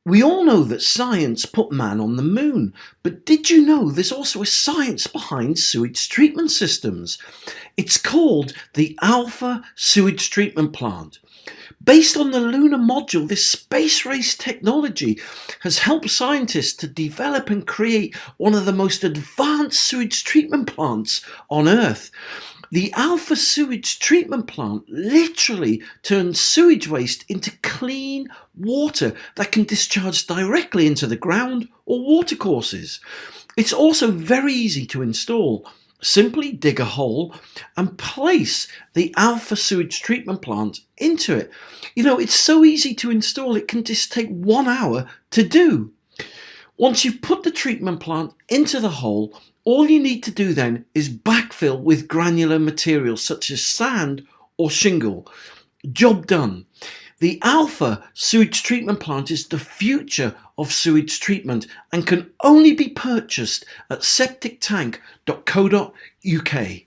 We all know that science put man on the moon, but did you know there's also a science behind sewage treatment systems? It's called the Alpha Sewage Treatment Plant. Based on the lunar module, this space race technology has helped scientists to develop and create one of the most advanced sewage treatment plants on Earth. The Alpha Sewage Treatment Plant literally turns sewage waste into clean water that can discharge directly into the ground or watercourses. It's also very easy to install. Simply dig a hole and place the Alpha Sewage Treatment Plant into it. It's so easy to install, it can just take 1 hour to do. Once you've put the treatment plant into the hole, all you need to do then is backfill with granular materials such as sand or shingle. Job done. The Alpha Sewage Treatment Plant is the future of sewage treatment and can only be purchased at septictank.co.uk.